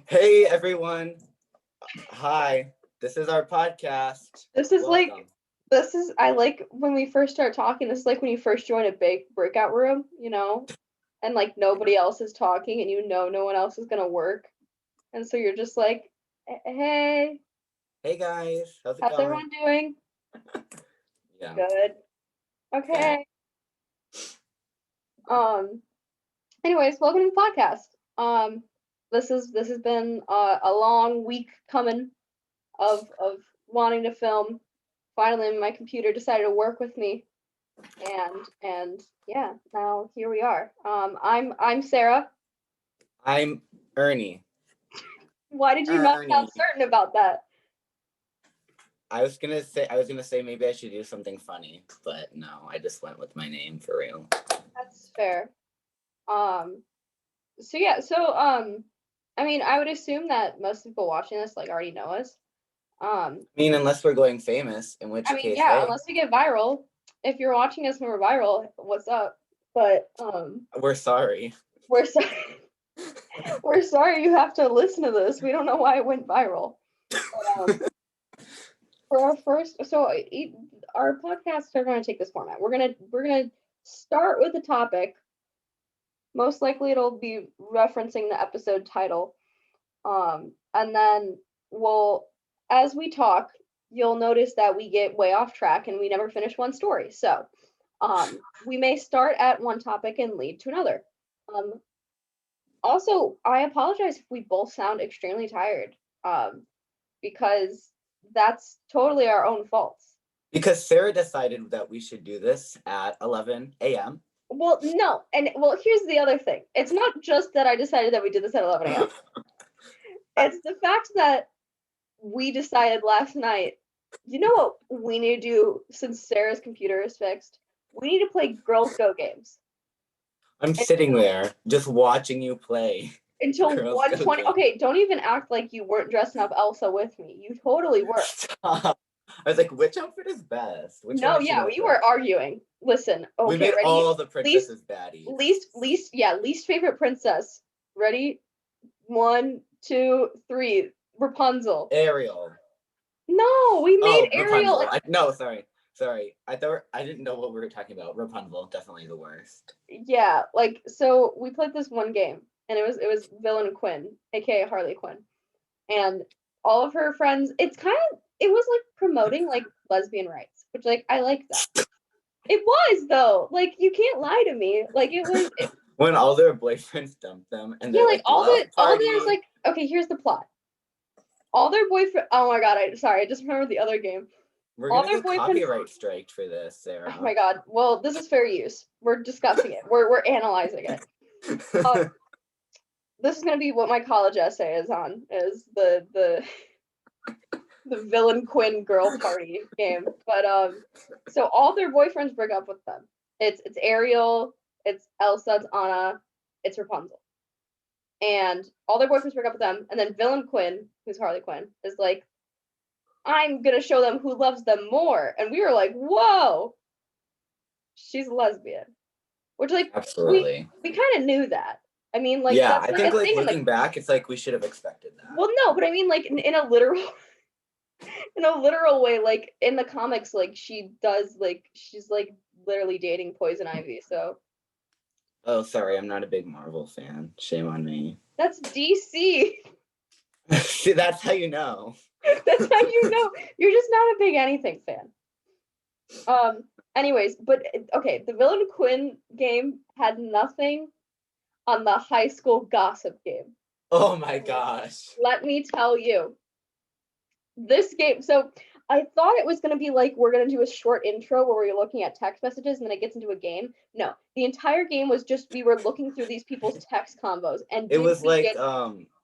Hey everyone. Hi. This is our podcast. This is like Welcome. I like when we first start talking, this is like when you first join a big breakout room, and like nobody else is talking and no one else is gonna work. And so you're just like, Hey, Hey guys. How's it how's going? everyone doing? Yeah. Good. Yeah. Okay. Um, anyways, welcome to the podcast. This has been a long week coming of wanting to film. Finally my computer decided to work with me. And yeah, now here we are. I'm Sarah. I'm Ernie. Why did you not Ernie. sound certain about that? I was gonna say maybe I should do something funny, but no, I just went with my name for real. That's fair. Um, so yeah, I mean, I would assume that most people watching this like already know us. Um, I mean, unless we're going famous, in I which mean, case, yeah, hey, unless we get viral. If you're watching us when we're viral, what's up? But we're sorry. we're sorry. We're sorry you have to listen to this. We don't know why it went viral. But, for our first, our podcasts are going to take this format. We're gonna start with a topic. Most likely, it'll be referencing the episode title, and then we'll, as we talk, you'll notice that we get way off track and we never finish one story. So, we may start at one topic and lead to another. Um, Also, I apologize if we both sound extremely tired, because that's totally our own faults. Because Sarah decided that we should do this at 11 a.m. Well, no, and well, here's the other thing. It's not just that I decided that we did this at 11 a.m. It's the fact that we decided last night, you know what we need to do since Sarah's computer is fixed? We need to play Girls Go games I'm sitting there just watching you play until Girls Go 1:20. Game. Okay, don't even act like you weren't dressing up Elsa with me. You totally were. Stop. I was like, which outfit is best? Which No, one should yeah, I you put? were arguing. Listen, We okay, made ready? all the Least, princesses baddies. least favorite princess. Ready? 1, 2, 3. Rapunzel. Ariel. No, we made Oh, Ariel. Rapunzel. No, sorry. I didn't know what we were talking about. Rapunzel, definitely the worst. Yeah, like so we played this one game and it was Villain Quinn, aka Harley Quinn. And all of her friends, it was like promoting like lesbian rights, which like I like that. It was though. Like you can't lie to me. Like When all their boyfriends dump them and yeah, they're like like, love all party. there's like okay, here's the plot. All their boyfriend oh my god, I just remembered the other game. We're All gonna their get boyfriends copyright striked for this, oh Sarah. my god. Well, this is fair use. We're discussing it. We're analyzing it. This is gonna be what my college essay is on, is the Villain Quinn girl party game. But so all their boyfriends break up with them. It's Ariel, it's Elsa, it's Anna, it's Rapunzel. And all their boyfriends break up with them, and then Villain Quinn, who's Harley Quinn, is like, I'm gonna show them who loves them more. And we were like, whoa, she's a lesbian. Which like Absolutely. we kind of knew that. I mean, like Yeah, that's I like think a like thing in the looking back, it's like we should have expected that. well, no, but I mean, like in a literal in a literal way, like in the comics, like she does like she's like literally dating Poison Ivy. So Oh, sorry, I'm not a big Marvel fan. Shame on me. that's DC. See, that's how you know. That's how you know you're just not a big anything fan. Anyways, but okay, the Villain Quinn game had nothing on the high school gossip game. Oh my gosh. Let me tell you, this game. So I thought it was going to be like we're going to do a short intro where we're looking at text messages and then it gets into a game. No, the entire game was just we were looking through these people's text combos and It was like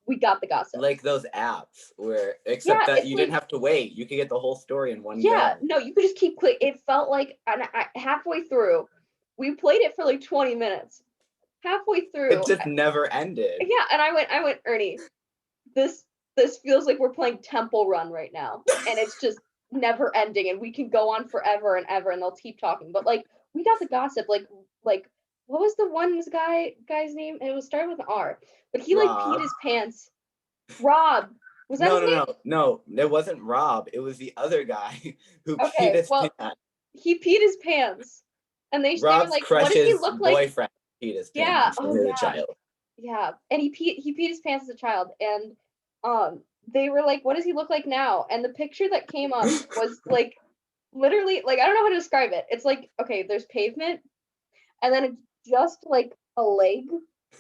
we got the gossip. like those apps where except that you didn't have to wait. You could get the whole story in one yeah, go. no, you could just keep click. It felt like halfway through, we played it for like 20 minutes. Halfway through, It just never ended. yeah, and I went, Ernie, this feels like we're playing Temple Run right now, and it's just never ending, and we can go on forever and ever, and they'll keep talking. But like, we got the gossip. Like what was the one guy's name? It was started with an R, but he like peed Rob. his pants. Rob. Was that No, his name? no. It wasn't Rob. It was the other guy who peed Okay, his well, pants. he peed his pants. And they were Rob's like, what does he crush's look like? boyfriend peed his Yeah, pants when oh he was a yeah. child. Yeah. And he peed his pants as a child. And they were like, what does he look like now? And the picture that came up was like literally like I don't know how to describe it. It's like, okay, there's pavement, and then it's just like a leg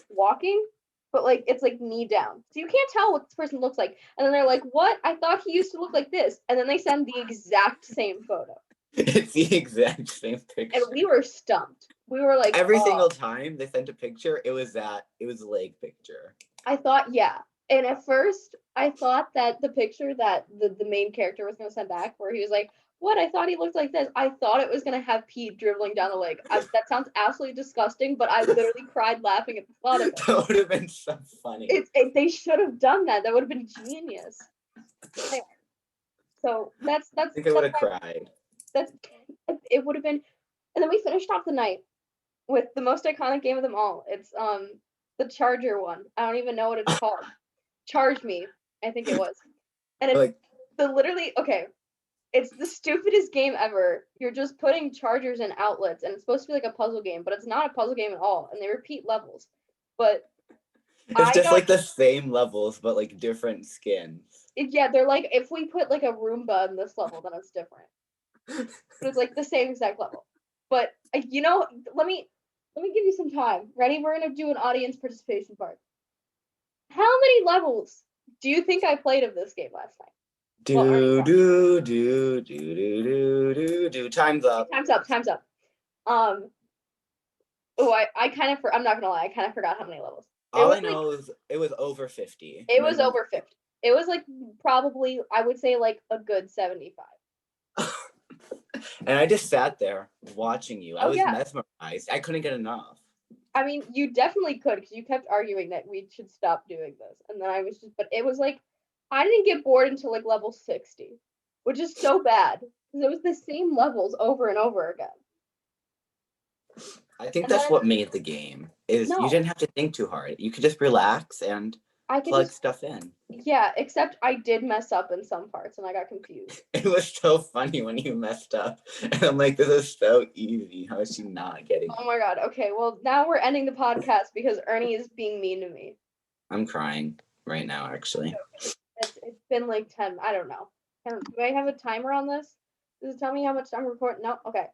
walking, but like it's like knee down. So you can't tell what this person looks like. And then they're like, what? I thought he used to look like this. And then they send the exact same photo. It's the exact same picture. And we were stumped. We were like, Every oh. single time they sent a picture, it was a leg picture. I thought, yeah. And at first, I thought that the picture that the main character was going to send back, where he was like, what? I thought he looked like this. I thought it was going to have pee dribbling down the leg. That sounds absolutely disgusting, but I literally cried laughing at the thought of it. That would have been so funny. They should have done that. That would have been genius. Anyway, so that's. I think I would have cried. It would have been. And then we finished off the night with the most iconic game of them all. It's the Charger one. I don't even know what it's called. Charge Me, I think it was. And it's Like, okay. It's the stupidest game ever. You're just putting chargers in outlets, and it's supposed to be like a puzzle game, but it's not a puzzle game at all. And they repeat levels. But it's just like the same levels, but like different skins. Yeah, they're like, if we put like a Roomba in this level, then it's different. But it's like the same exact level. But let me give you some time. Ready? We're gonna do an audience participation part. How many levels do you think I played of this game last night? Do. Time's up. Time's up. I kind of I'm not gonna lie, I kind of forgot how many levels. All I know is it was over 50. It was over 50. It was like probably, I would say like a good 75. And I just sat there watching you. I was mesmerized. I couldn't get enough. I mean, you definitely could, because you kept arguing that we should stop doing this. And then I was but it was like, I didn't get bored until like level 60, which is so bad. Because it was the same levels over and over again. I think that's what made the game, is you didn't have to think too hard. You could just relax and plug stuff in. Yeah, except I did mess up in some parts and I got confused. It was so funny when you messed up. And I'm like, this is so easy. How is she not getting it? Oh my god. Okay, well, now we're ending the podcast because Ernie is being mean to me. I'm crying right now, actually. It's been like 10, I don't know. Do I have a timer on this? Does it tell me how much I'm recording? No? Okay.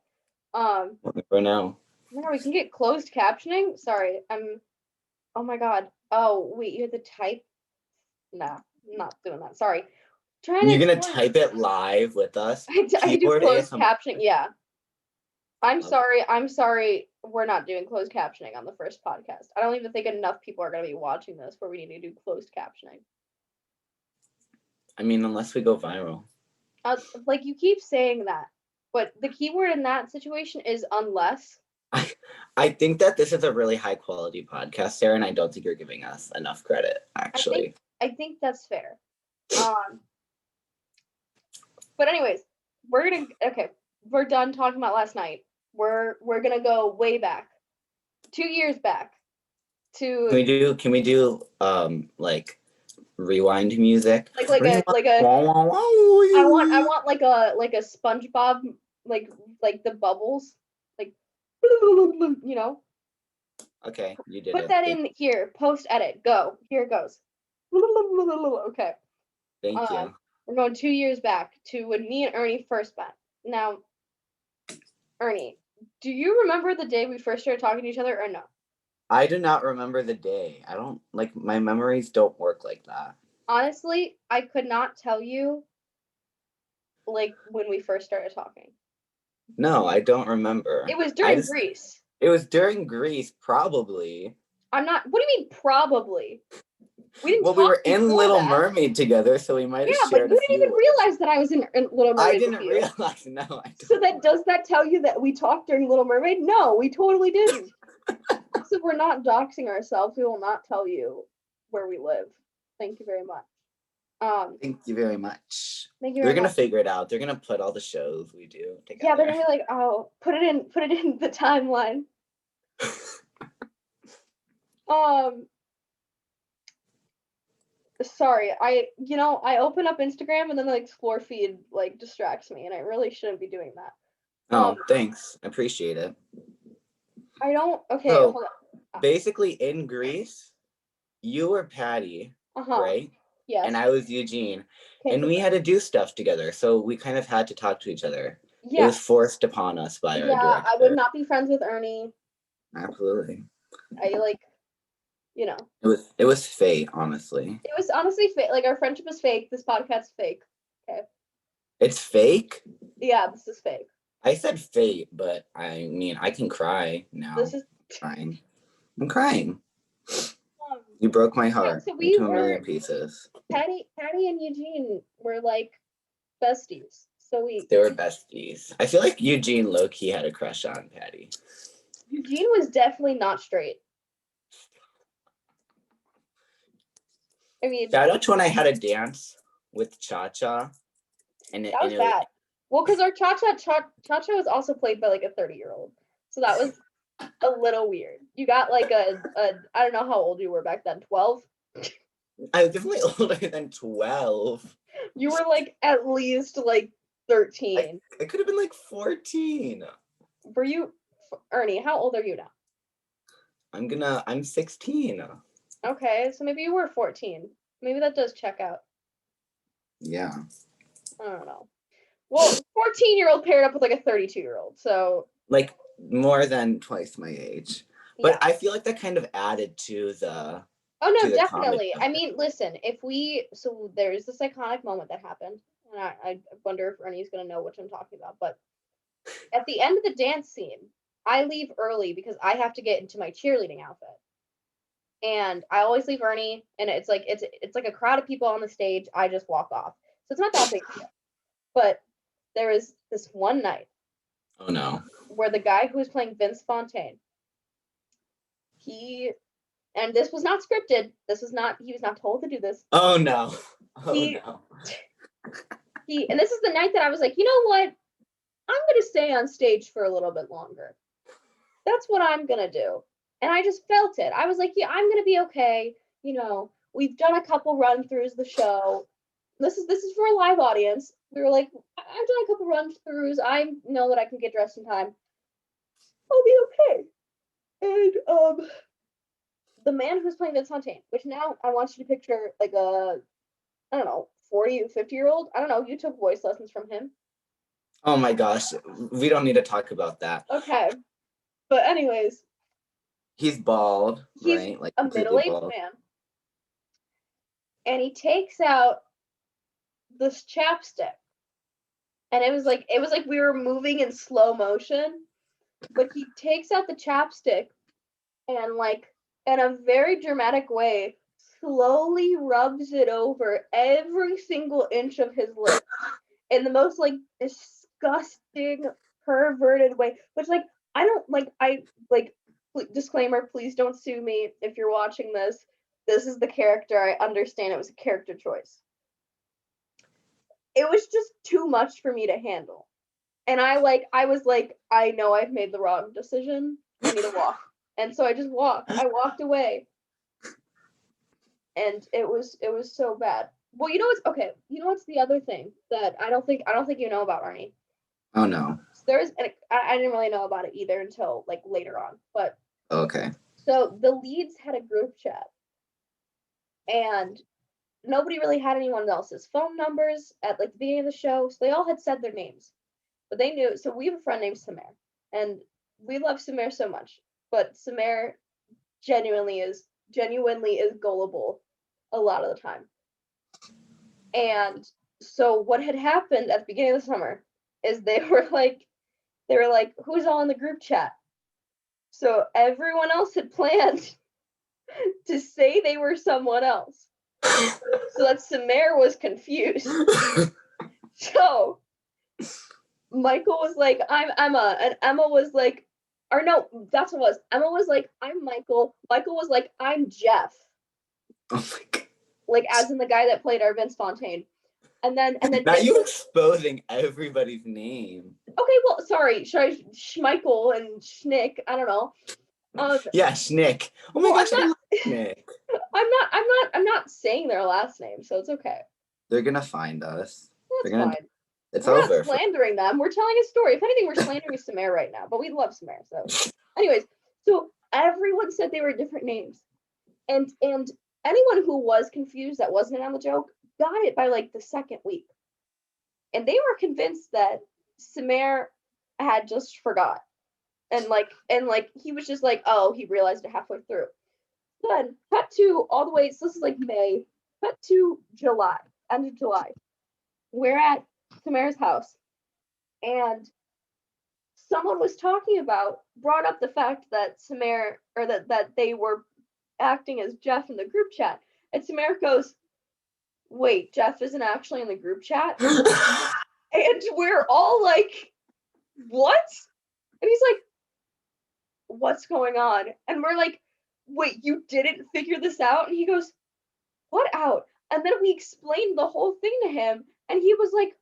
For now. Oh my god, we can get closed captioning? Sorry, oh my god. Oh, wait, you have to type? No, I'm not doing that. Sorry. You're gonna type it live with us? I do closed captioning, yeah. I'm sorry, we're not doing closed captioning on the first podcast. I don't even think enough people are gonna be watching this where we need to do closed captioning. I mean, unless we go viral. Like, you keep saying that, but the keyword in that situation is unless. I think that this is a really high quality podcast, Sarah, and I don't think you're giving us enough credit, actually. I think that's fair. But anyways, we're done talking about last night. We're gonna go way back, 2 years back. To can we do like rewind music? I want like a SpongeBob, like the bubbles, like, you know. Okay, you did Put that in here. Post edit. Go. Here it goes. Okay. Thank you. We're going 2 years back to when me and Ernie first met. Now, Ernie, do you remember the day we first started talking to each other or no? I do not remember the day. I don't, like, my memories don't work like that. Honestly, I could not tell you, like, when we first started talking. No, I don't remember. It was during Greece. It was during Greece, probably. What do you mean, probably? We were in Little Mermaid together, so we might have shared. But you didn't even realize that I was in Little Mermaid. I didn't realize. No, I don't. So does that tell you that we talked during Little Mermaid? No, we totally didn't. So we're not doxing ourselves. We will not tell you where we live. Thank you very much. Thank you very much. Thank you. They're gonna figure it out. They're gonna put all the shows we do together. Yeah, they're gonna be like, oh, put it in the timeline. Sorry, I open up Instagram and then the explore feed like distracts me, and I really shouldn't be doing that. Oh, thanks. I appreciate it. I don't. Okay, So, hold basically, in Greece, you were Patty, on. right? Yes. And I was Eugene. Okay, And we had to do stuff together. So we kind of had to talk to each other. It yeah, was forced upon us by our yeah. director. I would not be friends with Ernie. Absolutely. I like, It was fate, honestly. it was honestly fake. Like our friendship is fake. This podcast's fake. Okay. It's fake? Yeah, this is fake. I said fate, but I mean, I can cry now. This is crying. I'm crying. You broke my heart so we into a were million pieces. Patty and Eugene were like besties. So They were besties. I feel like Eugene low-key had a crush on Patty. Eugene was definitely not straight. I mean, shout out to when I had a dance with Cha-Cha. And that was bad. Well, because our Cha-Cha was also played by like a 30-year-old. So that was a little weird. You got like a I don't know how old you were back then, 12? I was definitely older than 12. You were like at least like 13. I could have been like 14. Were you, Ernie, how old are you now? I'm 16. Okay, so maybe you were 14. Maybe that does check out. Yeah. I don't know. Well, 14-year-old paired up with like a 32-year-old, so. Like more than twice my age. Yeah. But I feel like that kind of added to the. Oh no, definitely. I mean, listen, so there's this iconic moment that happened, and I wonder if Ernie's gonna know what I'm talking about, but at the end of the dance scene, I leave early because I have to get into my cheerleading outfit. And I always leave Ernie, and it's like a crowd of people on the stage. I just walk off. So it's not that big deal. But there was this one night. Oh no. Where the guy who was playing Vince Fontaine, and this was not scripted. He was not told to do this. Oh no. Oh no. And this is the night that I was like, you know what? I'm gonna stay on stage for a little bit longer. That's what I'm gonna do. And I just felt it. I was like, yeah, I'm gonna be okay. We've done a couple run-throughs of the show. This is for a live audience. We were like, I've done a couple run-throughs. I know that I can get dressed in time. I'll be okay. And the man who's playing Vince Fontaine, which now I want you to picture like a, I don't know, 40, 50-year-old. I don't know. You took voice lessons from him. Oh my gosh. We don't need to talk about that. Okay. But anyways. He's bald, right? Like a middle-aged man. And he takes out this chapstick. And it was like we were moving in slow motion. But he takes out the chapstick and like in a very dramatic way slowly rubs it over every single inch of his lip in the most like disgusting perverted way, which like I don't like disclaimer, please don't sue me if you're watching this. This is the character. I understand it was a character choice. It was just too much for me to handle. And I was like, I know I've made the wrong decision. I need to walk. And so I just walked. I walked away. And it was so bad. Well, what's the other thing that I don't think you know about, Arnie? Oh no. So I didn't really know about it either until like later on. But okay. So the leads had a group chat. And nobody really had anyone else's phone numbers at like the beginning of the show. So they all had said their names. But they knew, so we have a friend named Samir, and we love Samir so much. But Samir genuinely is gullible a lot of the time. And so what had happened at the beginning of the summer is they were like, who's all in the group chat? So everyone else had planned to say they were someone else. So that Samir was confused. So Michael was like, I'm Emma, and Emma was like, or no, that's what it was. Emma was like, I'm Michael. Michael was like, I'm Jeff. Oh my god. Like, as in the guy that played our Vince Fontaine. And then now you exposing everybody's name. Okay, well, sorry, Schmeichel and Schnick, I don't know. Yeah, Schnick. Oh my Well, gosh, I love Schnick. I'm not saying their last name, so it's okay. They're gonna find us. That's fine. It's We're not over. slandering them. We're telling a story. If anything, we're slandering Samir right now, but we love Samir. So, anyways, so everyone said they were different names, and anyone who was confused that wasn't in on the joke got it by like the second week, and they were convinced that Samir had just forgot, and like he was just like, oh, he realized it halfway through. Then cut to all the way. So this is like May. Cut to July, end of July. We're at Samir's house, and someone was brought up the fact that Samir, or that they were acting as Jeff in the group chat. And Samir goes, wait, Jeff isn't actually in the group chat? And we're all like, what? And he's like, what's going on? And we're like, wait, you didn't figure this out? And he goes, what out? And then we explained the whole thing to him, and he was like,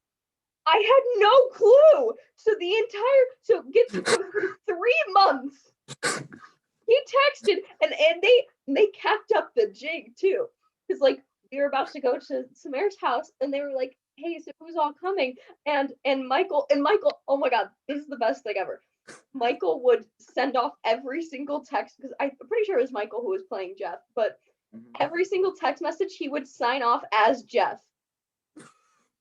I had no clue. So for 3 months, he texted, and they kept up the jig too, because like we were about to go to Samir's house, and they were like, hey, so who's all coming? And Michael, oh my god, this is the best thing ever. Michael would send off every single text, because I'm pretty sure it was Michael who was playing Jeff, but every single text message he would sign off as Jeff.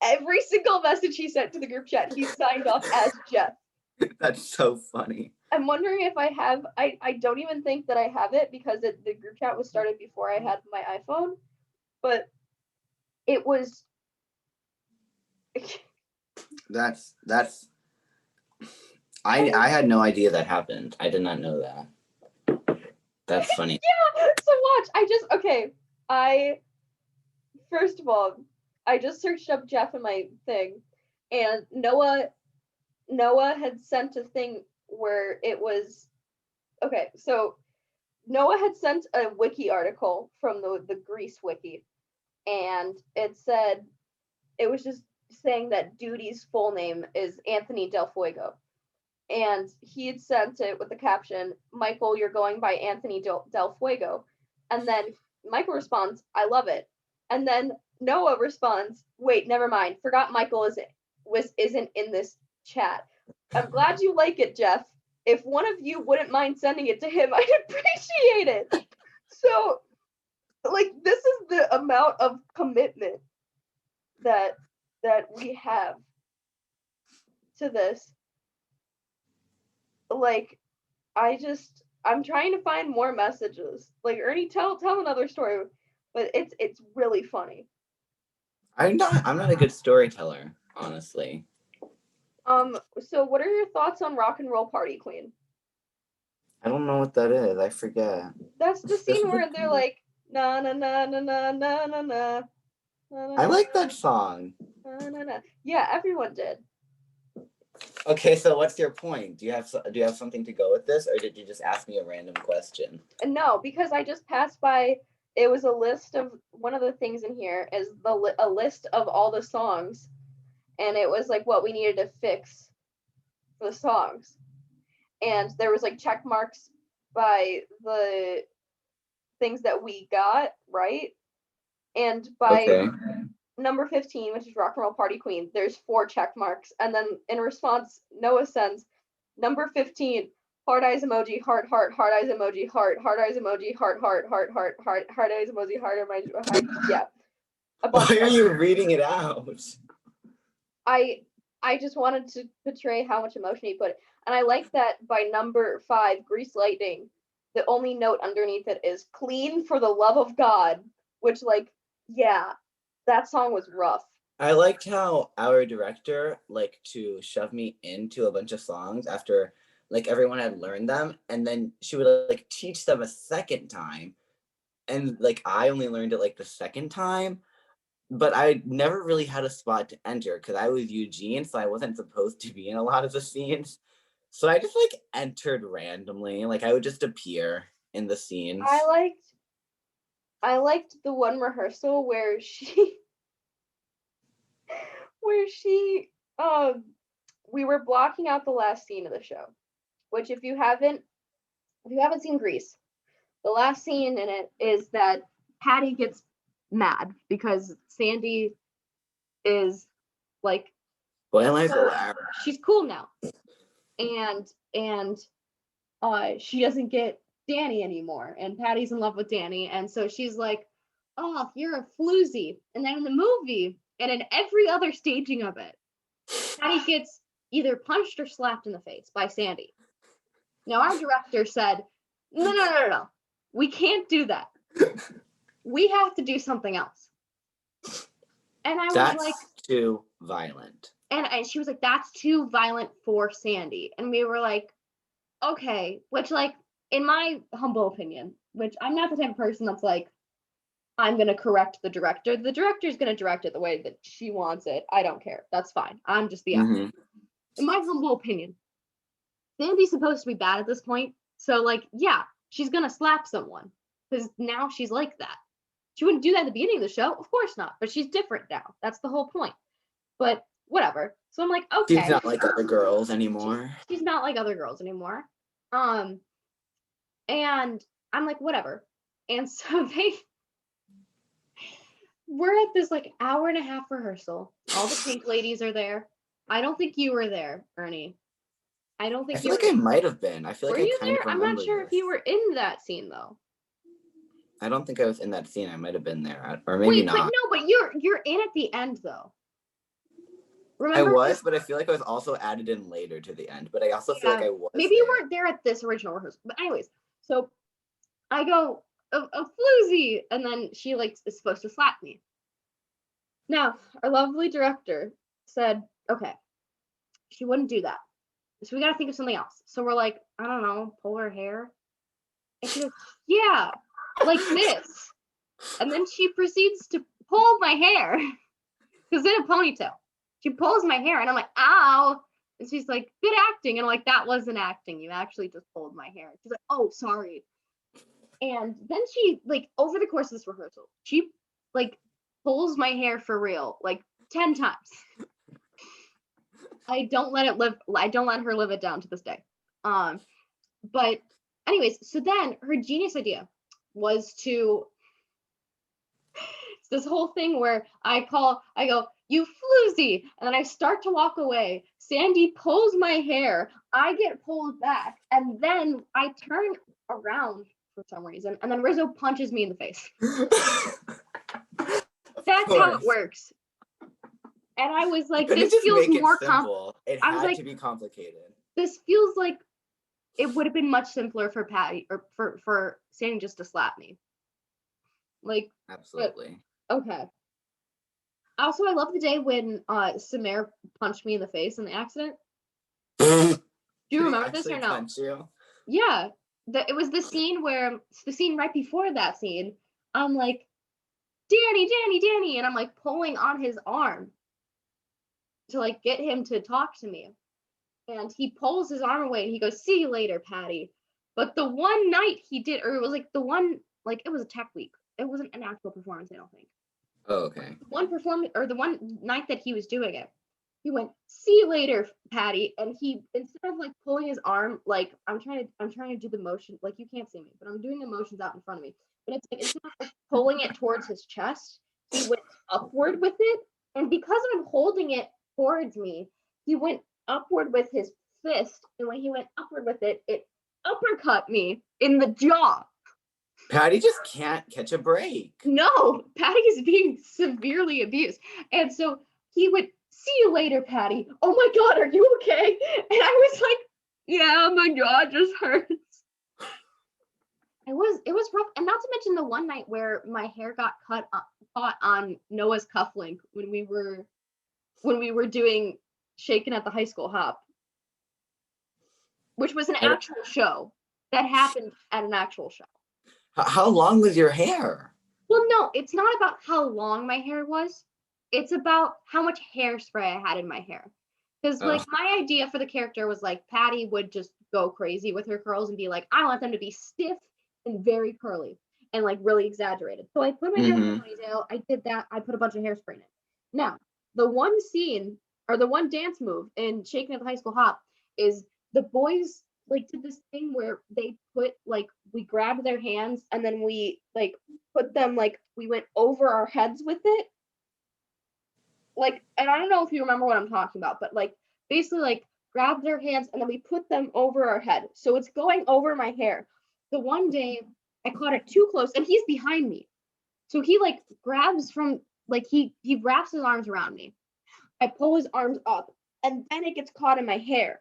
Every single message he sent to the group chat, he signed off as Jeff. That's so funny. I'm wondering if I have, I don't even think that I have it, because the group chat was started before I had my iPhone, but it was. I had no idea that happened. I did not know that. That's funny. Yeah, so watch, first of all, I just searched up Jeff in my thing, and Noah had sent a thing where it was, okay, so Noah had sent a wiki article from the Greece wiki, and it was just saying that Duty's full name is Anthony Del Fuego. And he had sent it with the caption, Michael, you're going by Anthony Del Fuego. And then Michael responds, I love it. And then Noah responds, wait, never mind. Forgot Michael isn't in this chat. I'm glad you like it, Jeff. If one of you wouldn't mind sending it to him, I'd appreciate it. So, like, this is the amount of commitment that we have to this. Like, I'm trying to find more messages. Like, Ernie, tell another story, but it's really funny. I'm not a good storyteller, honestly. So what are your thoughts on Rock and Roll Party Queen? I don't know what that is. I forget. That's the scene where they're like, na na na na na na na na. I like that song. Na, na, na. Yeah, everyone did. Okay, so what's your point? Do you have something to go with this, or did you just ask me a random question? No, because I just passed by. It was a list of, one of the things in here is a list of all the songs, and it was like what we needed to fix for the songs, and there was like check marks by the things that we got right, and by number 15, which is Rock and Roll Party Queen, there's 4 check marks, and then in response, Noah sends number 15, heart eyes emoji, heart eyes emoji, heart eyes emoji, heart eyes emoji, heart yeah. Why are you reading it out? I just wanted to portray how much emotion he put, and I like that by number 5, Grease Lightning, the only note underneath it is clean for the love of God, which, like, yeah, that song was rough. I liked how our director liked to shove me into a bunch of songs after like everyone had learned them, and then she would like teach them a second time, and like I only learned it like the second time, but I never really had a spot to enter because I was Eugene, so I wasn't supposed to be in a lot of the scenes. So I just like entered randomly, like I would just appear in the scenes. I liked the one rehearsal where she we were blocking out the last scene of the show, which if you haven't if you haven't seen Grease, the last scene in it is that Patty gets mad because Sandy is like, Spoiler alert. she's cool now, and she doesn't get Danny anymore, and Patty's in love with Danny, and so she's like, oh, you're a floozy. And then in the movie and in every other staging of it, Patty gets either punched or slapped in the face by Sandy. Now our director said, no, we can't do that. We have to do something else. And I was like, too violent. And she was like, that's too violent for Sandy. And we were like, okay, which, like, in my humble opinion, which I'm not the type of person that's like, I'm going to correct the director. The director's going to direct it the way that she wants it. I don't care. That's fine. I'm just the actor. In my humble opinion, Sandy's supposed to be bad at this point. So, like, yeah, she's going to slap someone because now she's like that. She wouldn't do that at the beginning of the show. Of course not. But she's different now. That's the whole point. But whatever. So I'm like, okay. She's not like other girls anymore. She's not like other girls anymore. And I'm like, whatever. And so we're at this like hour and a half rehearsal. All the pink ladies are there. I don't think you were there, Ernie. I don't think I feel like I might have been. I feel like I kind of remember. I'm not sure if you were in that scene though. I don't think I was in that scene. I might have been there, or maybe not. But you're in at the end though. Remember? I was, but I feel like I was also added in later to the end. But I also feel like I was. Maybe you weren't there at this original rehearsal. But anyways, so I go a floozy, and then she like is supposed to slap me. Now our lovely director said, okay, she wouldn't do that, so we got to think of something else. So we're like, I don't know, pull her hair. And she goes, yeah, like this. And then she proceeds to pull my hair because in a ponytail. She pulls my hair and I'm like, ow. And she's like, good acting. And I'm like, that wasn't acting. You actually just pulled my hair. She's like, oh, sorry. And then she, like, over the course of this rehearsal, she, like, pulls my hair for real, like, 10 times. I don't let her live it down to this day. But anyways, so then her genius idea was to, it's this whole thing where I go, you floozy, and then I start to walk away. Sandy pulls my hair, I get pulled back, and then I turn around for some reason, and then Rizzo punches me in the face. That's how it works. And I was like, this feels more complicated. It had to be complicated. This feels like it would have been much simpler for Patty or for Sandy just to slap me. Like, absolutely. Okay. Also, I love the day when Samir punched me in the face in the accident. Do you remember this or no? Punch you? Yeah. It was the scene right before that scene. I'm like, Danny, and I'm like pulling on his arm to like get him to talk to me. And he pulls his arm away and he goes, see you later, Patty. But the one night he did, or it was like the one, like it was a tech week. It wasn't an actual performance, I don't think. Oh, okay. The one night that he was doing it, he went, see you later, Patty. And he, instead of like pulling his arm, like I'm trying to do the motion, like you can't see me, but I'm doing the motions out in front of me. But it's like, instead of like pulling it towards his chest, he went upward with it. And because I'm holding it towards me, he went upward with his fist. And when he went upward with it, it uppercut me in the jaw. Patty just can't catch a break. No, Patty is being severely abused. And so he would, see you later, Patty. Oh my God, are you okay? And I was like, yeah, my jaw just hurts. It was rough. And not to mention the one night where my hair got caught on Noah's cufflink when we were doing Shaken at the High School Hop, which was an actual show that happened at an actual show. How long was your hair? Well, no, it's not about how long my hair was. It's about how much hairspray I had in my hair. Because like my idea for the character was like Patty would just go crazy with her curls and be like, I want them to be stiff and very curly and like really exaggerated. So I put my hair in a ponytail. I did that. I put a bunch of hairspray in it. Now, the one scene or the one dance move in Shaken at the High School Hop is the boys like did this thing where they put like we grabbed their hands and then we like put them like we went over our heads with it. Like, and I don't know if you remember what I'm talking about, but like basically like grab their hands and then we put them over our head. So it's going over my hair. The one day I caught it too close and he's behind me. So he like grabs from like he wraps his arms around me. I pull his arms up and then it gets caught in my hair.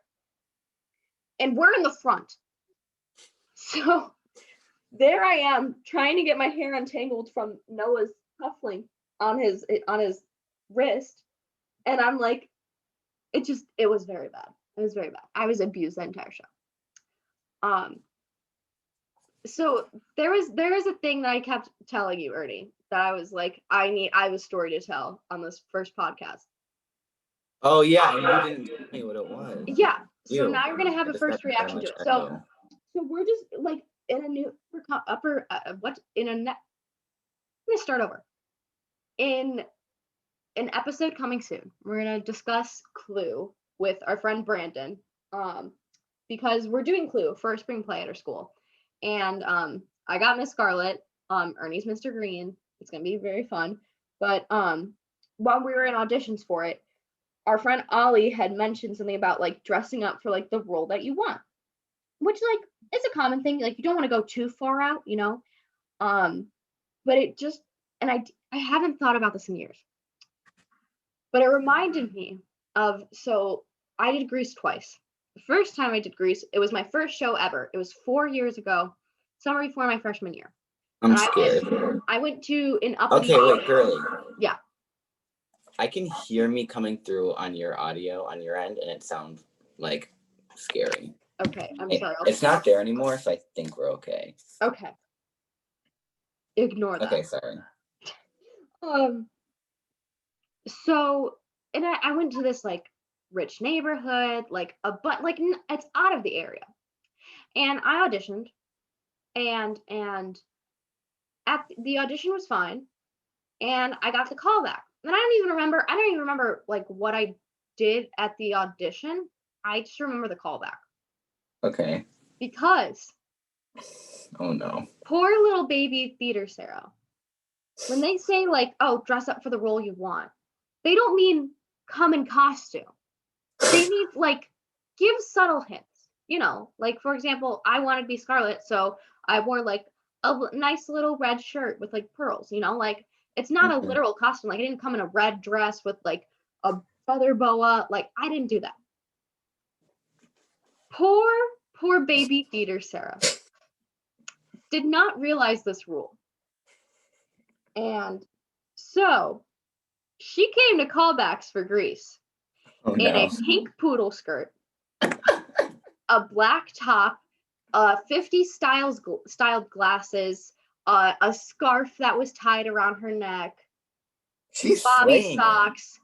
And we're in the front. So there I am trying to get my hair untangled from Noah's cufflink on his wrist. And I'm like, it was very bad. It was very bad. I was abused that entire show. So there is a thing that I kept telling you, Ernie, that I was like, I have a story to tell on this first podcast. Oh yeah, and you didn't tell me what it was. Yeah. So now you're gonna have a first reaction to it. So we're just like in a new I'm gonna start over. In an episode coming soon, we're gonna discuss Clue with our friend Brandon. Because we're doing Clue for a spring play at our school. And I got Miss Scarlet, Ernie's Mr. Green. It's gonna be very fun. But while we were in auditions for it, our friend Ollie had mentioned something about like dressing up for like the role that you want, which like is a common thing. Like you don't want to go too far out, you know. But it just, and I haven't thought about this in years, but it reminded me of, so I did Grease twice. The first time I did Grease, it was my first show ever. It was 4 years ago, summer before my freshman year. I'm scared. I went to an up. Okay, wait, girly. Yeah. I can hear me coming through on your audio on your end, and it sounds like scary. Okay, I'm sorry. It's not there anymore, so I think we're okay. Okay. Ignore that. Okay, sorry. So, and I went to this like rich neighborhood, like it's out of the area, and I auditioned, and at the audition was fine, and I got the call back. And I don't even remember like what I did at the audition. I just remember the callback. Okay. Because oh no. Poor little baby theater Sarah. When they say like, oh, dress up for the role you want, they don't mean come in costume. They need like give subtle hints. You know, like for example, I wanted to be Scarlet, so I wore like a nice little red shirt with like pearls, you know, like it's not a literal costume. Like I didn't come in a red dress with like a feather boa. Like I didn't do that. Poor baby theater Sarah did not realize this rule. And so she came to callbacks for Grease in a pink poodle skirt, a black top, 50 styled glasses, a scarf that was tied around her neck, she's bobby socks.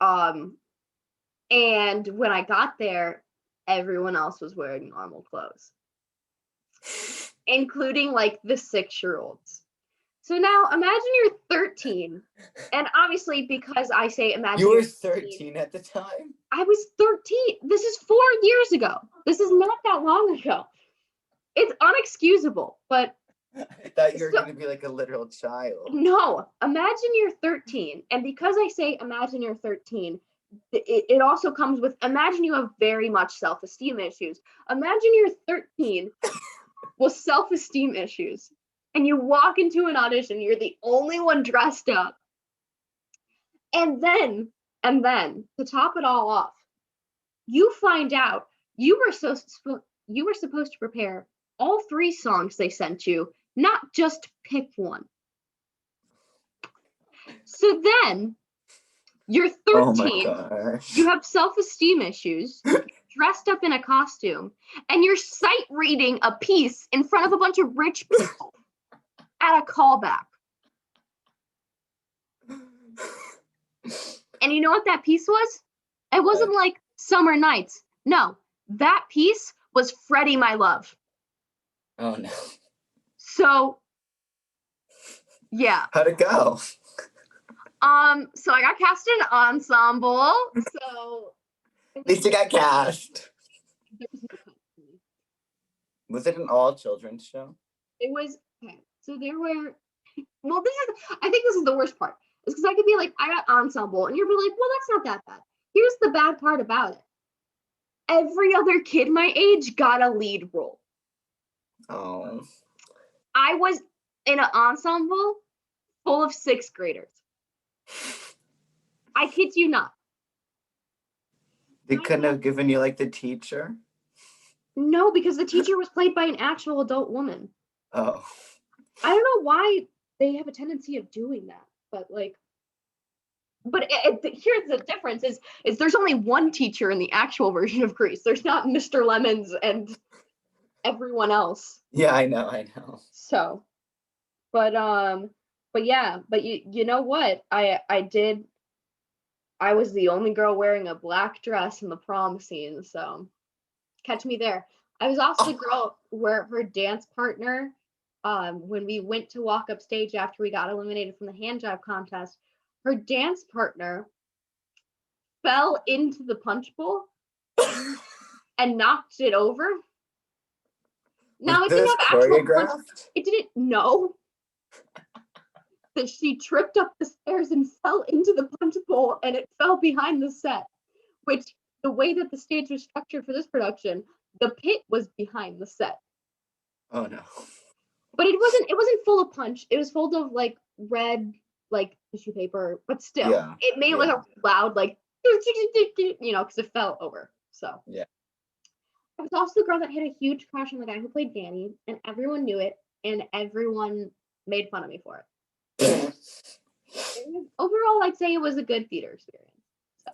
And when I got there, everyone else was wearing normal clothes, including like the 6-year-olds. So now imagine you're 13, and obviously because I say imagine you were 13 at the time. I was 13. This is 4 years ago. This is not that long ago. It's unexcusable, but I thought you were going to be like a literal child. No, imagine you're 13, and because I say imagine you're 13, it also comes with imagine you have very much self-esteem issues. Imagine you're 13 with self-esteem issues, and you walk into an audition, you're the only one dressed up, and then to top it all off, you find out you were supposed to prepare all 3 songs they sent you, not just pick one. So then you're 13, you have self-esteem issues, dressed up in a costume, and you're sight reading a piece in front of a bunch of rich people at a callback. And you know what that piece was? It wasn't like Summer Nights. No, that piece was Freddie My Love. Oh no. So, yeah. How'd it go? So I got cast in an ensemble. So at least you got cast. there was no cut for me. Was it an all children's show? It was okay. So there were. Well, I think this is the worst part. Is because I could be like, I got ensemble, and you'd be like, well, that's not that bad. Here's the bad part about it. Every other kid my age got a lead role. Oh. I was in an ensemble full of 6th graders. I kid you not. They couldn't have given you like the teacher? No, because the teacher was played by an actual adult woman. Oh. I don't know why they have a tendency of doing that, but like, here's the difference: is there's only one teacher in the actual version of Grease. There's not Mr. Lemons and everyone else. Yeah, I know. So, but you know what? I was the only girl wearing a black dress in the prom scene, so catch me there. I was also the girl where her dance partner, when we went to walk up stage after we got eliminated from the hand job contest, her dance partner fell into the punch bowl and knocked it over. Now it didn't have choreographed? It didn't know that she tripped up the stairs and fell into the punch bowl, and it fell behind the set. Which, the way that the stage was structured for this production, the pit was behind the set. Oh no. But it wasn't full of punch. It was full of like red like tissue paper, but still, it made like a loud like because it fell over. So yeah. I was also the girl that had a huge crush on the guy who played Danny, and everyone knew it, and everyone made fun of me for it. Overall, I'd say it was a good theater experience. So.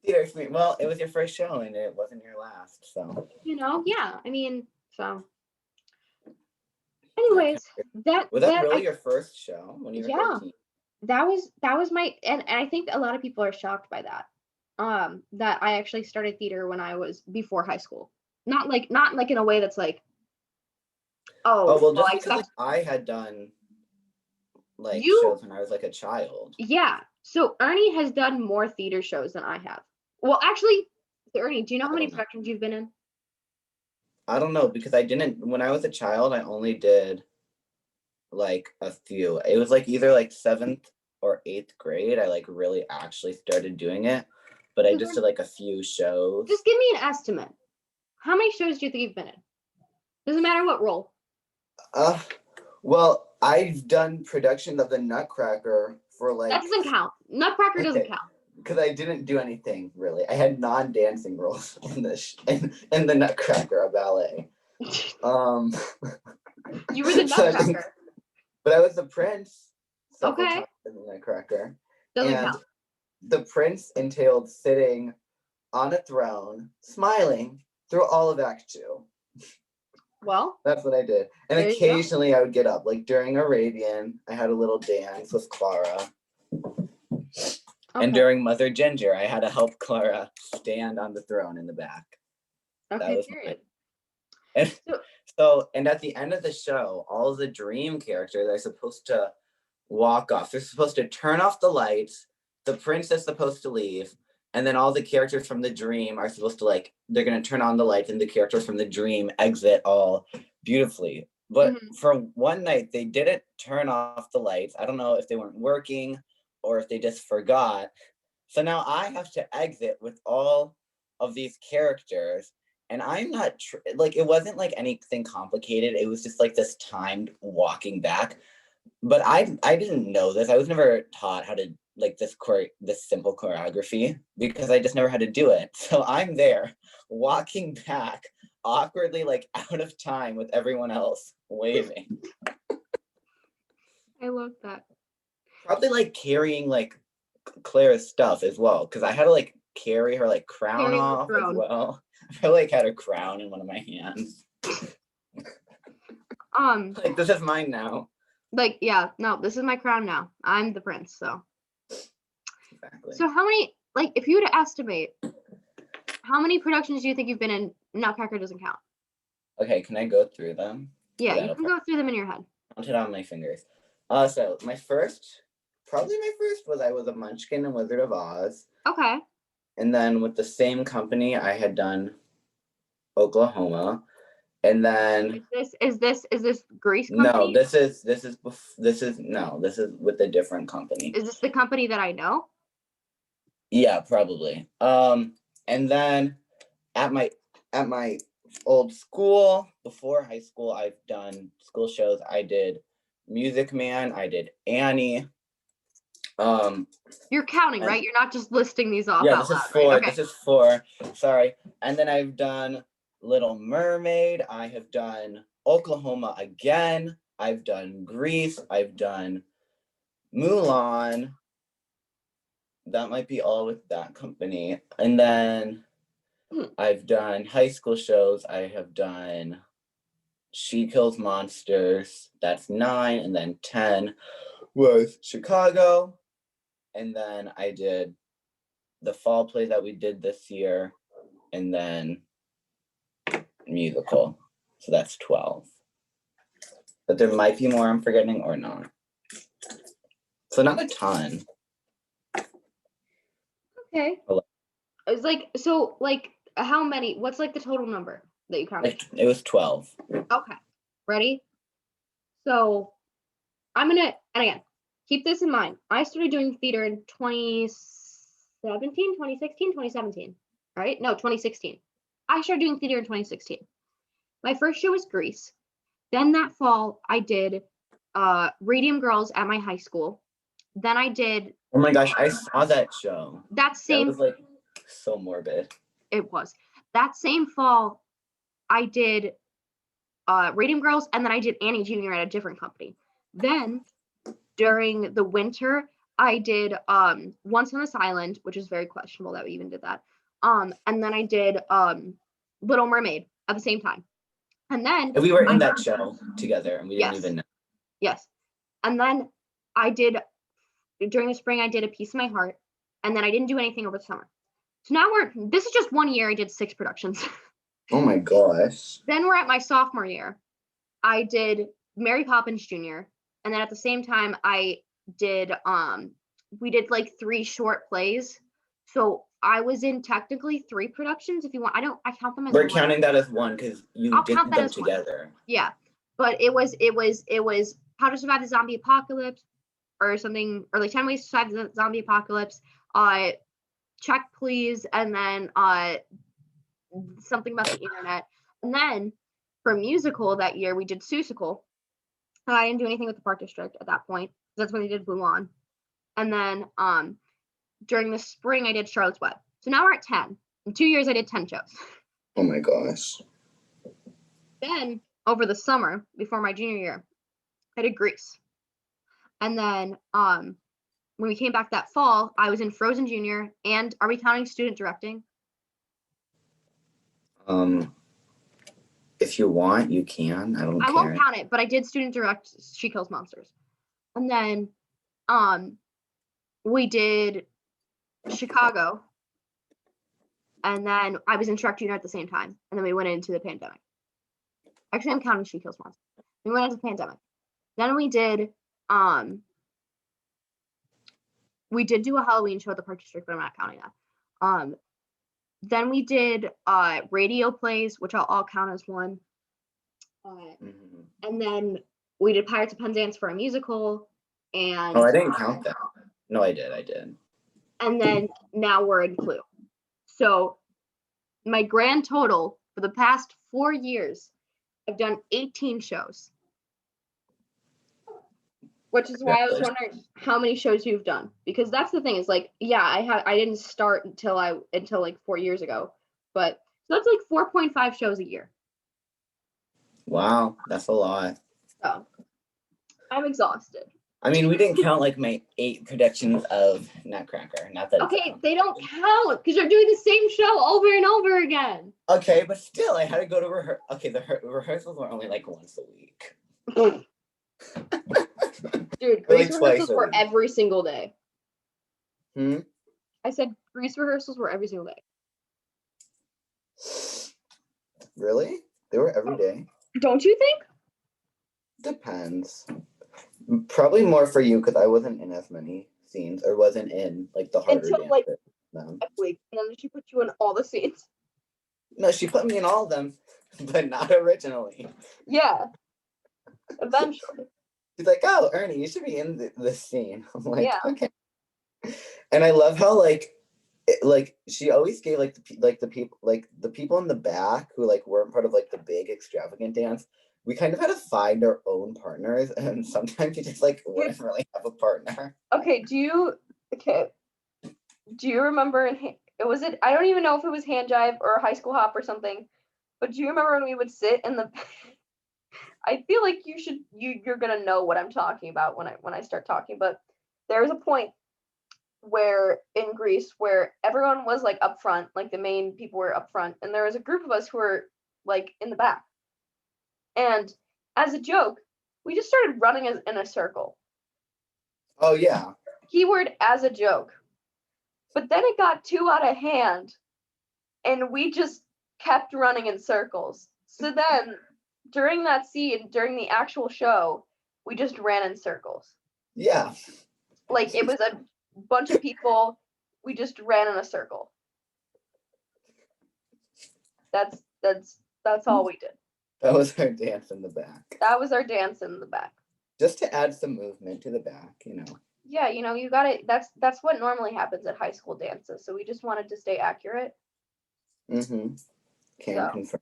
Theater experience. Well, it was your first show, and it wasn't your last, so. Yeah. I mean, so. Anyways, was that really your first show when you were 13? That was my, and I think a lot of people are shocked by that. That I actually started theater when I was before high school. Not like in a way that's like, just because I had done like shows when I was like a child. Yeah. So Ernie has done more theater shows than I have. Well, actually, Ernie, do you know how many productions you've been in? I don't know, because when I was a child, I only did like a few. It was like either like 7th or 8th grade. I like really actually started doing it, but I just did like a few shows. Just give me an estimate. How many shows do you think you've been in? Doesn't matter what role. Well, I've done production of the Nutcracker for like. That doesn't count. Nutcracker doesn't count. Because I didn't do anything really. I had non-dancing roles in in the Nutcracker, a ballet. You were the Nutcracker. But I was the prince. Okay. In the Nutcracker. Doesn't count. The prince entailed sitting on a throne, smiling through all of Act 2. Well, that's what I did. And occasionally I would get up. Like during Arabian, I had a little dance with Clara. Okay. And during Mother Ginger, I had to help Clara stand on the throne in the back. Okay, that was period. And at the end of the show, all of the dream characters are supposed to walk off. They're supposed to turn off the lights. The prince is supposed to leave. And then all the characters from the dream are supposed to they're going to turn on the lights, and the characters from the dream exit all beautifully. But for one night, they didn't turn off the lights. I don't know if they weren't working or if they just forgot. So now I have to exit with all of these characters, and I'm not it wasn't like anything complicated. It was just like this timed walking back. But I didn't know this. I was never taught how to this simple choreography, because I just never had to do it. So I'm there walking back awkwardly, out of time with everyone else waving. I love that. Probably carrying Clara's stuff as well, because I had to carry her crown off as well. I had a crown in one of my hands. This is mine now. This is my crown now. I'm the prince, so. Exactly. So how many, if you were to estimate, how many productions do you think you've been in? Nutcracker doesn't count. Okay, can I go through them? Yeah, you can go through them in your head. Count it on my fingers. So my first was I was a Munchkin in Wizard of Oz. Okay. And then with the same company, I had done Oklahoma. And then Is this Grease no, company? this is with a different company. Is this the company that I know? Yeah, probably. And then at my old school, before high school, I've done school shows. I did Music Man, I did Annie. You're counting, and- right? You're not just listing these off yeah, out this is loud, four. right? Okay. This is four. Sorry. And then I've done Little Mermaid. I have done Oklahoma again. I've done Grease. I've done Mulan. That might be all with that company. And then I've done high school shows. I have done She Kills Monsters. That's 9. And then 10 was Chicago. And then I did the fall play that we did this year. And then musical. So that's 12. But there might be more I'm forgetting or not. So not a ton. Okay. It's like, so like how many, what's like the total number that you counted? It was 12. Okay. Ready? So I'm gonna, and again, keep this in mind. I started doing theater in 2017, 2016, 2017, right? No, 2016. I started doing theater in 2016. My first show was Grease. Then that fall, I did Radium Girls at my high school. Then I did. Oh my gosh, I saw that show. That was like so morbid. It was. That same fall, I did Radium Girls, and then I did Annie Jr. at a different company. Then during the winter, I did Once on This Island, which is very questionable that we even did that. And then I did Little Mermaid at the same time. And then we were in that show together, and we didn't even know. Yes. And then I did, during the spring, I did A Piece of My Heart, and then I didn't do anything over the summer. So now this is just 1 year, I did 6 productions. Oh my gosh. Then we're at my sophomore year. I did Mary Poppins Jr. And then at the same time, I did, we did like 3 short plays. So I was in technically 3 productions. If you want, I count them as We're counting that as one because you did them together. Yeah. But it was How to Survive the Zombie Apocalypse or something, or like 10 Ways to Survive the Zombie Apocalypse, Check Please, and then something about the internet. And then for musical that year, we did Seussical. I didn't do anything with the Park District at that point. That's when we did Mulan. And then during the spring, I did Charlotte's Web. So now we're at 10. In 2 years, I did 10 shows. Oh my gosh. Then over the summer, before my junior year, I did Grease. And then when we came back that fall, I was in Frozen Junior. And are we counting student directing? If you want, you can. I won't count it, but I did student direct She Kills Monsters. And then we did Chicago. And then I was in Shrek Junior at the same time. And then we went into the pandemic. Actually, I'm counting She Kills Monsters. We went into the pandemic. Then we did do a Halloween show at the Park District, but I'm not counting that. Then we did radio plays, which I'll count as one. And then we did Pirates of Penzance for a musical. And I didn't count that. No, I did. And then now we're in Clue. So my grand total for the past 4 years, I've done 18 shows. Which is why I was wondering how many shows you've done, because that's the thing is like, yeah, I didn't start until like 4 years ago, but so that's like 4.5 shows a year. Wow, that's a lot. So I'm exhausted. I mean, we didn't count like my 8 productions of Nutcracker. Not that. Okay, they don't count because you're doing the same show over and over again. Okay, but still, I had to go to rehearsal. Okay, the rehearsals were only like once a week. Dude, Grease rehearsals were every single day. I said Grease rehearsals were every single day. Really? They were every day? Don't you think? Depends. Probably more for you because I wasn't in as many scenes or wasn't in like the harder until like them. a week, and then she put you in all the scenes. No, she put me in all of them, but not originally. Yeah, eventually. She's like, oh, Ernie, you should be in this scene. I'm like, Yeah. okay. And I love how like she always gave like the people in the back who like weren't part of like the big extravagant dance. We kind of had to find our own partners, and sometimes you just like wouldn't really have a partner. Okay, do you remember I don't even know if it was hand jive or high school hop or something, but do you remember when we would sit in the I feel like you're gonna know what I'm talking about when I start talking, but there was a point where in Greece where everyone was like up front, like the main people were up front, and there was a group of us who were like in the back. And as a joke, we just started running in a circle. Oh yeah. Keyword as a joke. But then it got too out of hand and we just kept running in circles. So then during that scene, during the actual show, we just ran in circles. Yeah. Like it was a bunch of people, we just ran in a circle. That's all we did. That was our dance in the back. That was our dance in the back. Just to add some movement to the back, Yeah, you got it. That's what normally happens at high school dances. So we just wanted to stay accurate. Mm-hmm. Can confirm.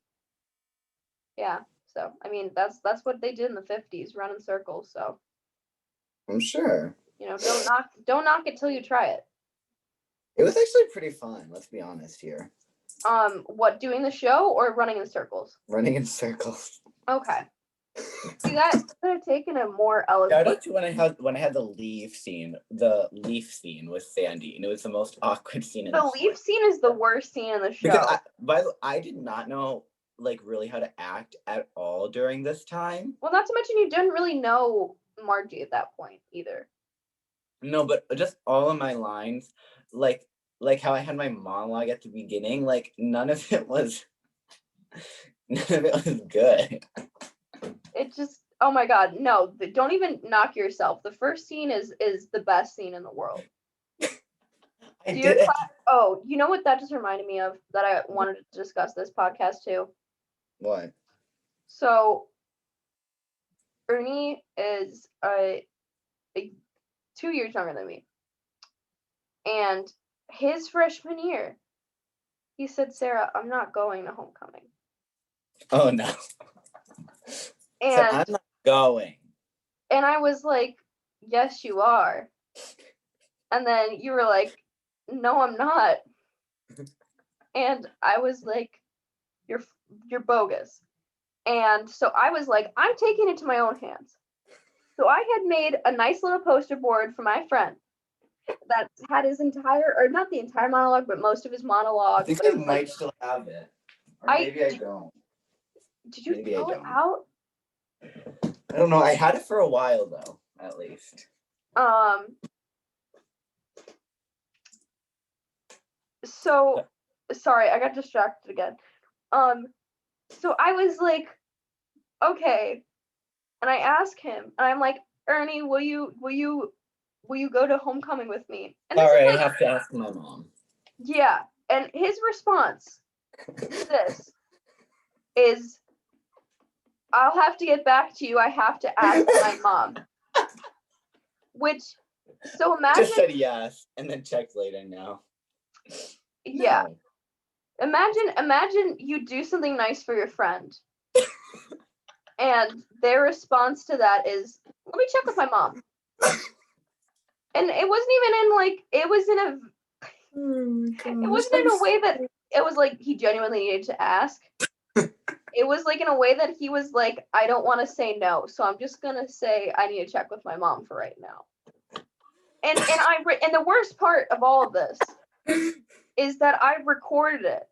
Yeah. So I mean that's what they did in the 50s, run in circles. So I'm sure. Don't knock it till you try it. It was actually pretty fun, let's be honest here. What, doing the show or running in circles? Running in circles. Okay. See, that could have taken a more elegant. Shout out to when I had the leaf scene with Sandy, and it was the most awkward scene in the leaf scene is the worst scene in the show. Because I did not know like really how to act at all during this time. Well, not to mention you didn't really know Margie at that point either. No, but just all of my lines, like how I had my monologue at the beginning, like none of it was good. It just, oh my god, no, don't even knock yourself. The first scene is the best scene in the world. Oh, you know what that just reminded me of that I wanted to discuss this podcast too? What? So Ernie is 2 years younger than me. And his freshman year, he said, Sarah, I'm not going to homecoming. Oh no. And so I'm not going. And I was like, yes, you are. And then you were like, no, I'm not. And I was like, you're bogus. And so I was like, I'm taking it to my own hands. So I had made a nice little poster board for my friend that had his entire, or not the entire monologue, but most of his monologue. I think I might still have it. Or maybe I don't. Did you throw it out? I don't know. I had it for a while though, at least. So sorry, I got distracted again. So I was like, okay. And I asked him, and I'm like, Ernie, will you go to homecoming with me? And sorry, I have to ask my mom. Yeah. And his response to this is, I'll have to get back to you. I have to ask my mom. Which, so imagine. Just said yes, and then checked later now. Yeah. No. Imagine you do something nice for your friend. And their response to that is, let me check with my mom. And it wasn't even in like, it was in a, it wasn't in a way that it was like he genuinely needed to ask. It was like in a way that he was like, I don't want to say no, so I'm just gonna say I need to check with my mom for right now. And the worst part of all of this is that I recorded it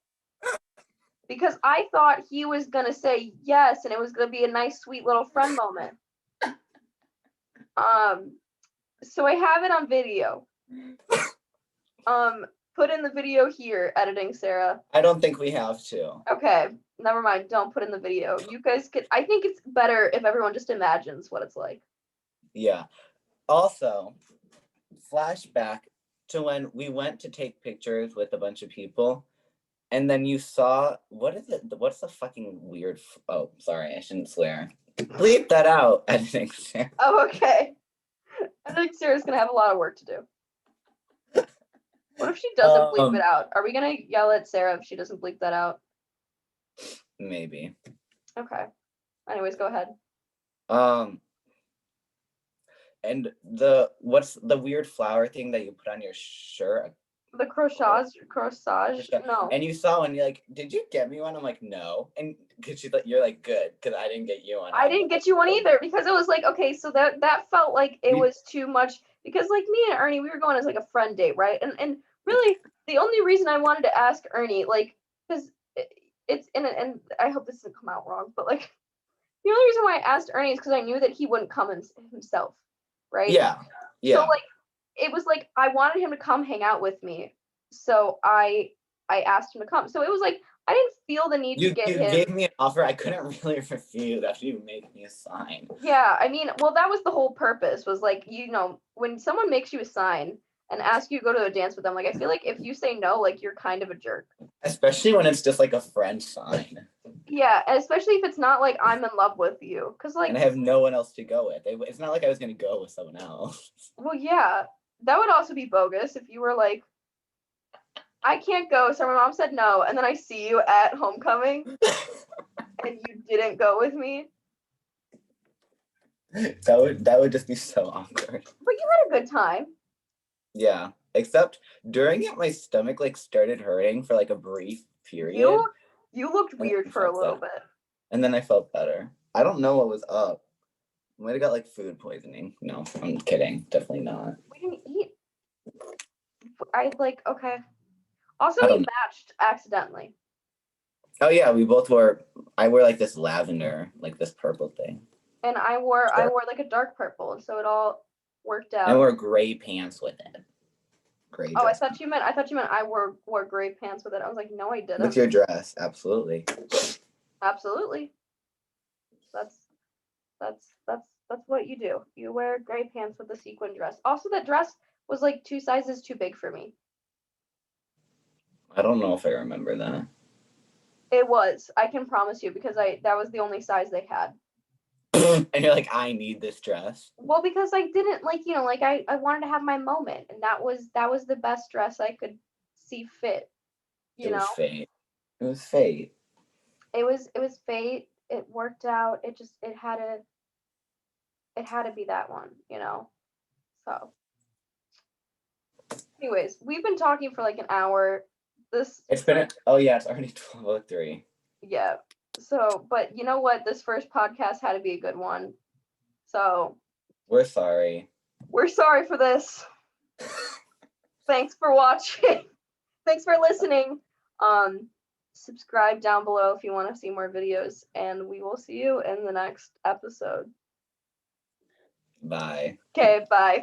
because I thought he was gonna say yes, and it was gonna be a nice, sweet little friend moment. So I have it on video. Put in the video here, editing Sarah. I don't think we have to. Okay, never mind. Don't put in the video. You guys could. I think it's better if everyone just imagines what it's like. Yeah. Also, flashback to when we went to take pictures with a bunch of people, And then you saw, what is it? What's the fucking weird? Oh, sorry, I shouldn't swear. Bleep that out, editing Sarah. Oh, okay. I think Sarah's gonna have a lot of work to do. What if she doesn't bleep it out? Are we gonna yell at Sarah if she doesn't bleep that out? Maybe. Okay. Anyways, go ahead. And what's the weird flower thing that you put on your shirt? The corsage? No. And you saw and you're like, did you get me one? I'm like, no. And because you're like, good, because I didn't get you one. I didn't get you one either because it was like, okay, so that felt like it was too much because like me and Ernie, we were going as like a friend date, right? And really the only reason I wanted to ask Ernie, like, because it's and I hope this doesn't come out wrong, but like the only reason why I asked Ernie is because I knew that he wouldn't come himself, right? Yeah. So like it was like I wanted him to come hang out with me, so I asked him to come. So it was like I didn't feel the need to get him. You gave me an offer I couldn't really refuse after you made me a sign. Yeah, I mean, well, that was the whole purpose. Was like, when someone makes you a sign and asks you to go to a dance with them, like I feel like if you say no, like you're kind of a jerk. Especially when it's just like a friend sign. Yeah, and especially if it's not like I'm in love with you, because like. And I have no one else to go with. It's not like I was gonna go with someone else. Well, yeah, that would also be bogus if you were like, I can't go, so my mom said no, and then I see you at homecoming, and you didn't go with me. That would just be so awkward. But you had a good time. Yeah, except during it, my stomach like started hurting for like a brief period. You looked weird for a little bit. And then I felt better. I don't know what was up. I might have got like food poisoning. No, I'm kidding. Definitely not. We didn't eat. Okay. Also, we matched accidentally. Oh yeah, I wore like this lavender, like this purple thing. And I wore like a dark purple, and so it all worked out. I wore gray pants with it. Gray. Oh, I thought you meant I wore gray pants with it. I was like, no, I didn't. With your dress, absolutely. Absolutely. That's what you do. You wear gray pants with a sequin dress. Also, that dress was like 2 sizes too big for me. I don't know if I remember that. It was. I can promise you because that was the only size they had. And you're like, I need this dress. Well, because I didn't I wanted to have my moment, and that was the best dress I could see fit. It was fate. It was fate. It was fate. It worked out. It had to be that one, So, anyways, we've been talking for like an hour. It's already 12:03. Yeah. So, but you know what? This first podcast had to be a good one. So. We're sorry. We're sorry for this. Thanks for watching. Thanks for listening. Subscribe down below if you want to see more videos, and we will see you in the next episode. Bye. Okay, bye.